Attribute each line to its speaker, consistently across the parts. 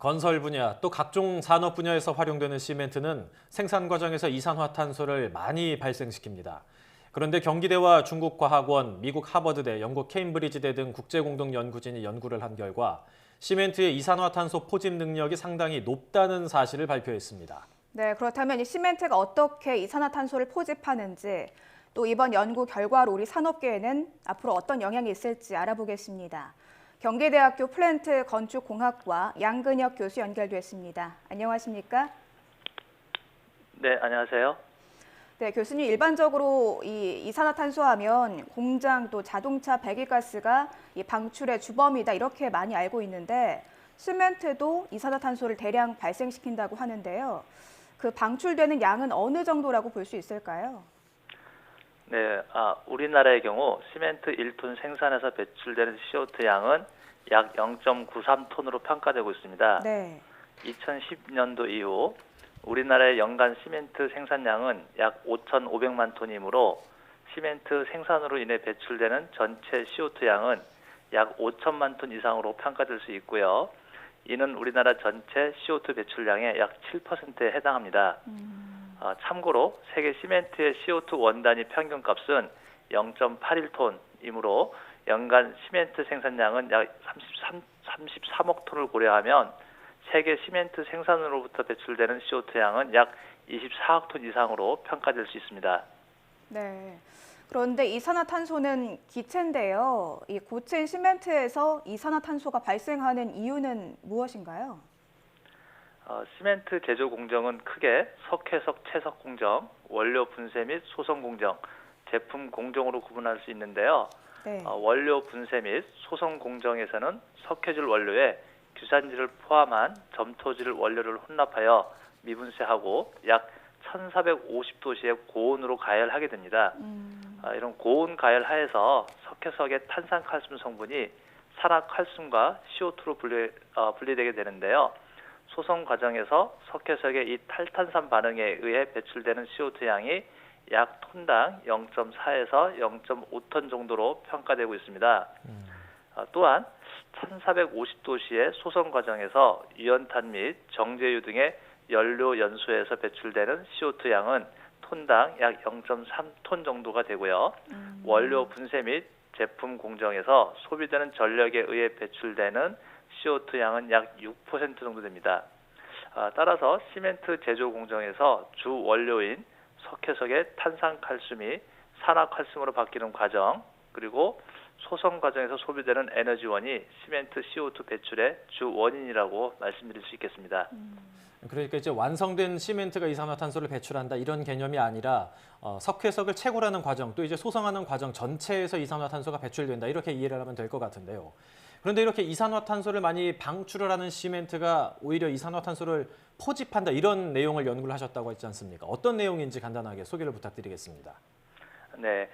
Speaker 1: 건설 분야 또 각종 산업 분야에서 활용되는 시멘트는 생산 과정에서 이산화탄소를 많이 발생시킵니다. 그런데 경기대와 중국과학원, 미국 하버드대, 영국 케임브리지대 등 국제공동연구진이 연구를 한 결과 시멘트의 이산화탄소 포집 능력이 상당히 높다는 사실을 발표했습니다.
Speaker 2: 네, 그렇다면 이 시멘트가 어떻게 이산화탄소를 포집하는지, 또 이번 연구 결과로 우리 산업계에는 앞으로 어떤 영향이 있을지 알아보겠습니다. 경기대학교 플랜트 건축공학과 양근혁 교수 연결됐습니다. 안녕하십니까?
Speaker 3: 네, 안녕하세요.
Speaker 2: 네, 교수님, 일반적으로 이 이산화탄소 하면 공장 또 자동차 배기가스가 이 방출의 주범이다 이렇게 많이 알고 있는데 시멘트도 이산화탄소를 대량 발생시킨다고 하는데요. 그 방출되는 양은 어느 정도라고 볼 수 있을까요?
Speaker 3: 네, 우리나라의 경우 시멘트 1톤 생산에서 배출되는 CO2 양은 약 0.93톤으로 평가되고 있습니다.
Speaker 2: 네.
Speaker 3: 2010년도 이후 우리나라의 연간 시멘트 생산량은 약 5,500만 톤이므로 시멘트 생산으로 인해 배출되는 전체 CO2 양은 약 5천만 톤 이상으로 평가될 수 있고요. 이는 우리나라 전체 CO2 배출량의 약 7%에 해당합니다. 참고로 세계 시멘트의 CO2 원단위 평균값은 0.81톤이므로 연간 시멘트 생산량은 약 33억 톤을 고려하면 세계 시멘트 생산으로부터 배출되는 CO2 양은 약 24억 톤 이상으로 평가될 수 있습니다.
Speaker 2: 네. 그런데 이산화탄소는 기체인데요. 이 고체 시멘트에서 이산화탄소가 발생하는 이유는 무엇인가요?
Speaker 3: 시멘트 제조 공정은 크게 석회석 채석 공정, 원료 분쇄 및 소성 공정, 제품 공정으로 구분할 수 있는데요.
Speaker 2: 네.
Speaker 3: 원료 분쇄 및 소성 공정에서는 석회질 원료에 규산지를 포함한 점토질 원료를 혼합하여 미분쇄하고 약 1450도씨의 고온으로 가열하게 됩니다. 이런 고온 가열 하에서 석회석의 탄산칼슘 성분이 산화칼슘과 CO2로 분리되게 되는데요. 소성 과정에서 석회석의 이 탈탄산 반응에 의해 배출되는 CO2 양이 약 톤당 0.4에서 0.5톤 정도로 평가되고 있습니다. 또한 1450도씨의 소성 과정에서 유연탄 및 정제유 등의 연료 연소에서 배출되는 CO2 양은 톤당 약 0.3톤 정도가 되고요. 원료 분쇄 및 제품 공정에서 소비되는 전력에 의해 배출되는 CO2 양은 약 6% 정도 됩니다. 따라서 시멘트 제조 공정에서 주 원료인 석회석의 탄산칼슘이 산화칼슘으로 바뀌는 과정, 그리고 소성 과정에서 소비되는 에너지원이 시멘트 CO2 배출의 주 원인이라고 말씀드릴 수 있겠습니다.
Speaker 1: 그러니까 이제 완성된 시멘트가 이산화탄소를 배출한다 이런 개념이 아니라 석회석을 채굴하는 과정 또 이제 소성하는 과정 전체에서 이산화탄소가 배출된다 이렇게 이해를 하면 될 것 같은데요. 그런데 이렇게 이산화탄소를 많이 방출을 하는 시멘트가 오히려 이산화탄소를 포집한다 이런 내용을 연구를 하셨다고 했지 않습니까? 어떤 내용인지 간단하게 소개를 부탁드리겠습니다.
Speaker 3: 네,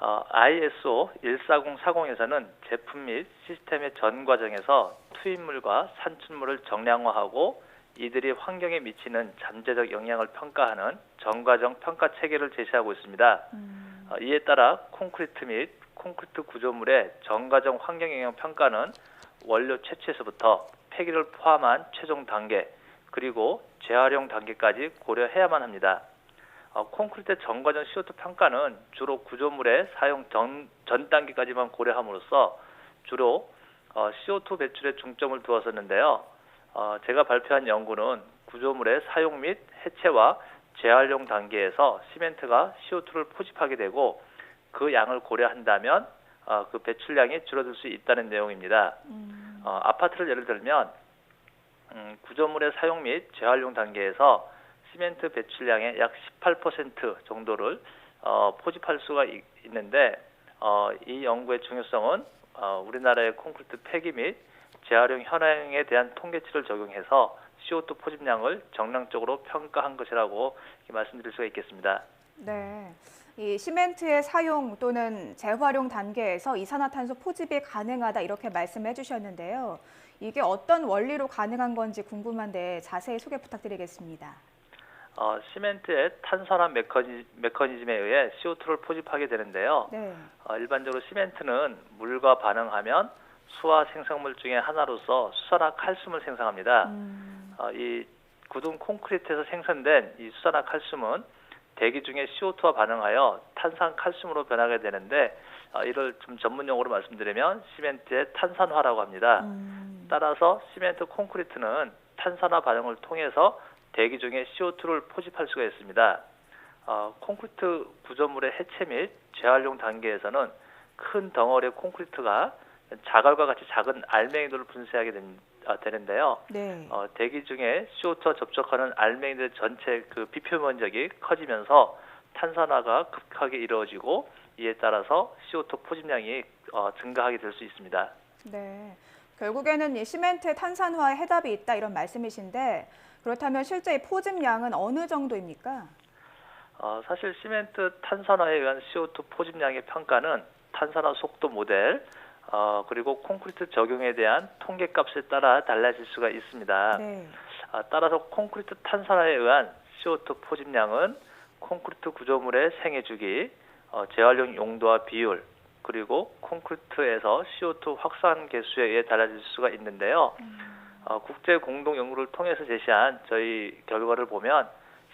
Speaker 3: ISO 14040에서는 제품 및 시스템의 전 과정에서 투입물과 산출물을 정량화하고 이들이 환경에 미치는 잠재적 영향을 평가하는 전과정 평가 체계를 제시하고 있습니다. 이에 따라 콘크리트 및 콘크리트 구조물의 전과정 환경 영향 평가는 원료 채취에서부터 폐기를 포함한 최종 단계 그리고 재활용 단계까지 고려해야만 합니다. 콘크리트 전과정 CO2 평가는 주로 구조물의 사용 전 단계까지만 고려함으로써 주로 CO2 배출에 중점을 두었었는데요. 제가 발표한 연구는 구조물의 사용 및 해체와 재활용 단계에서 시멘트가 CO2를 포집하게 되고 그 양을 고려한다면 그 배출량이 줄어들 수 있다는 내용입니다. 아파트를 예를 들면 구조물의 사용 및 재활용 단계에서 시멘트 배출량의 약 18% 정도를 포집할 수가 있는데 이 연구의 중요성은 우리나라의 콘크리트 폐기 및 재활용 현황에 대한 통계치를 적용해서 CO2 포집량을 정량적으로 평가한 것이라고 말씀드릴 수가 있겠습니다.
Speaker 2: 네, 이 시멘트의 사용 또는 재활용 단계에서 이산화탄소 포집이 가능하다 이렇게 말씀해 주셨는데요. 이게 어떤 원리로 가능한 건지 궁금한데 자세히 소개 부탁드리겠습니다.
Speaker 3: 시멘트의 탄산화 메커니즘에 의해 CO2를 포집하게 되는데요.
Speaker 2: 네.
Speaker 3: 일반적으로 시멘트는 물과 반응하면 수화 생성물 중에 하나로서 수산화칼슘을 생성합니다. 이 굳은 콘크리트에서 생성된 이 수산화칼슘은 대기 중에 CO2와 반응하여 탄산칼슘으로 변하게 되는데 이를 좀 전문 용어로 말씀드리면 시멘트의 탄산화라고 합니다. 따라서 시멘트 콘크리트는 탄산화 반응을 통해서 대기 중에 CO2를 포집할 수가 있습니다. 콘크리트 구조물의 해체 및 재활용 단계에서는 큰 덩어리의 콘크리트가 자갈과 같이 작은 알맹이들을 분쇄하게 되는데요.
Speaker 2: 네.
Speaker 3: 대기 중에 CO2와 접촉하는 알맹이들 전체 그 비표면적이 커지면서 탄산화가 급하게 이루어지고 이에 따라서 CO2 포집량이 증가하게 될 수 있습니다.
Speaker 2: 네. 결국에는 이 시멘트의 탄산화에 해답이 있다 이런 말씀이신데 그렇다면 실제 이 포집량은 어느 정도입니까?
Speaker 3: 사실 시멘트 탄산화에 의한 CO2 포집량의 평가는 탄산화 속도 모델, 그리고 콘크리트 적용에 대한 통계값에 따라 달라질 수가 있습니다.
Speaker 2: 네.
Speaker 3: 따라서 콘크리트 탄산화에 의한 CO2 포집량은 콘크리트 구조물의 생애 주기, 재활용 용도와 비율, 그리고 콘크리트에서 CO2 확산 개수에 의해 달라질 수가 있는데요. 국제 공동 연구를 통해서 제시한 저희 결과를 보면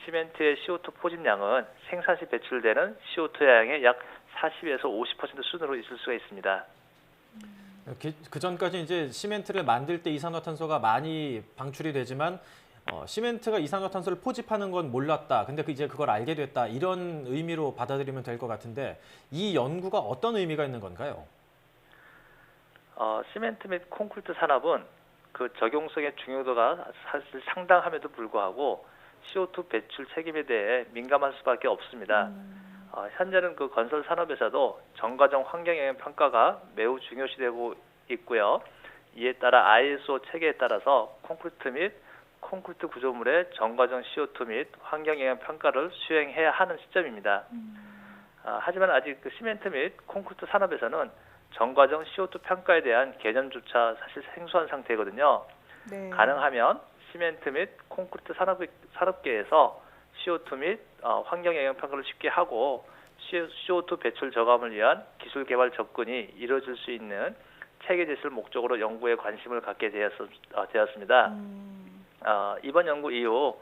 Speaker 3: 시멘트의 CO2 포집량은 생산 시 배출되는 CO2 양의 약 40에서 50% 수준으로 있을 수가 있습니다.
Speaker 1: 그 전까지 이제 시멘트를 만들 때 이산화탄소가 많이 방출이 되지만 시멘트가 이산화탄소를 포집하는 건 몰랐다. 근데 이제 그걸 알게 됐다. 이런 의미로 받아들이면 될 것 같은데 이 연구가 어떤 의미가 있는 건가요?
Speaker 3: 시멘트 및 콘크리트 산업은 그 적용성의 중요도가 사실 상당함에도 불구하고 CO2 배출 책임에 대해 민감할 수밖에 없습니다. 현재는 그 건설 산업에서도 전과정 환경영향 평가가 매우 중요시되고 있고요. 이에 따라 ISO 체계에 따라서 콘크리트 및 콘크리트 구조물의 전과정 CO2 및 환경영향 평가를 수행해야 하는 시점입니다. 하지만 아직 그 시멘트 및 콘크리트 산업에서는 전과정 CO2 평가에 대한 개념조차 사실 생소한 상태거든요.
Speaker 2: 네.
Speaker 3: 가능하면 시멘트 및 콘크리트 산업계에서 CO2 및 환경영향 평가를 쉽게 하고 CO2 배출 저감을 위한 기술 개발 접근이 이루어질 수 있는 체계 제시를 목적으로 연구에 관심을 갖게 되었습니다. 이번 연구 이후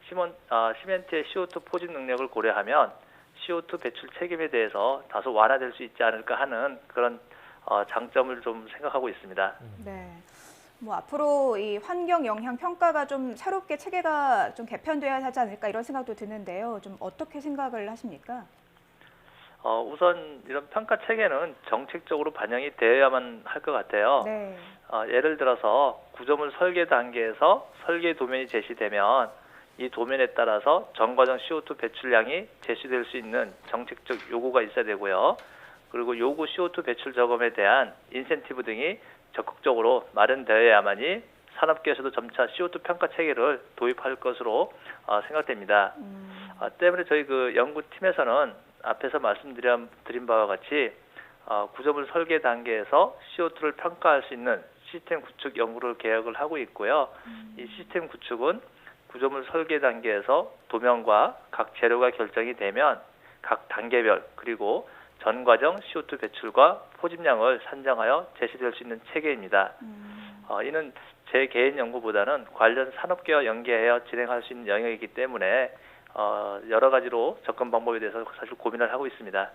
Speaker 3: 시멘트의 CO2 포집 능력을 고려하면 CO2 배출 책임에 대해서 다소 완화될 수 있지 않을까 하는 그런 장점을 좀 생각하고 있습니다.
Speaker 2: 네. 뭐 앞으로 이 환경 영향 평가가 좀 새롭게 체계가 좀 개편돼야 하지 않을까 이런 생각도 드는데요. 좀 어떻게 생각을 하십니까?
Speaker 3: 우선 이런 평가 체계는 정책적으로 반영이 되어야만 할 것 같아요.
Speaker 2: 네.
Speaker 3: 예를 들어서 구조물 설계 단계에서 설계 도면이 제시되면 이 도면에 따라서 전과정 CO2 배출량이 제시될 수 있는 정책적 요구가 있어야 되고요. 그리고 요구 CO2 배출 저감에 대한 인센티브 등이 적극적으로 마련되어야만이 산업계에서도 점차 CO2 평가 체계를 도입할 것으로 생각됩니다. 때문에 저희 그 연구팀에서는 앞에서 말씀드린 바와 같이 구조물 설계 단계에서 CO2를 평가할 수 있는 시스템 구축 연구를 계획을 하고 있고요. 이 시스템 구축은 구조물 설계 단계에서 도면과 각 재료가 결정이 되면 각 단계별 그리고 전 과정 CO2 배출과 포집량을 산정하여 제시될 수 있는 체계입니다. 이는 제 개인 연구보다는 관련 산업계와 연계하여 진행할 수 있는 영역이기 때문에 여러 가지로 접근 방법에 대해서 사실 고민을 하고 있습니다.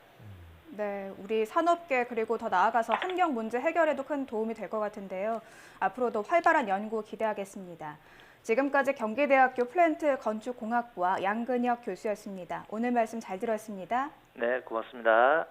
Speaker 2: 네, 우리 산업계 그리고 더 나아가서 환경 문제 해결에도 큰 도움이 될 것 같은데요. 앞으로도 활발한 연구 기대하겠습니다. 지금까지 경기대학교 플랜트 건축공학부와 양근혁 교수였습니다. 오늘 말씀 잘 들었습니다.
Speaker 3: 네, 고맙습니다.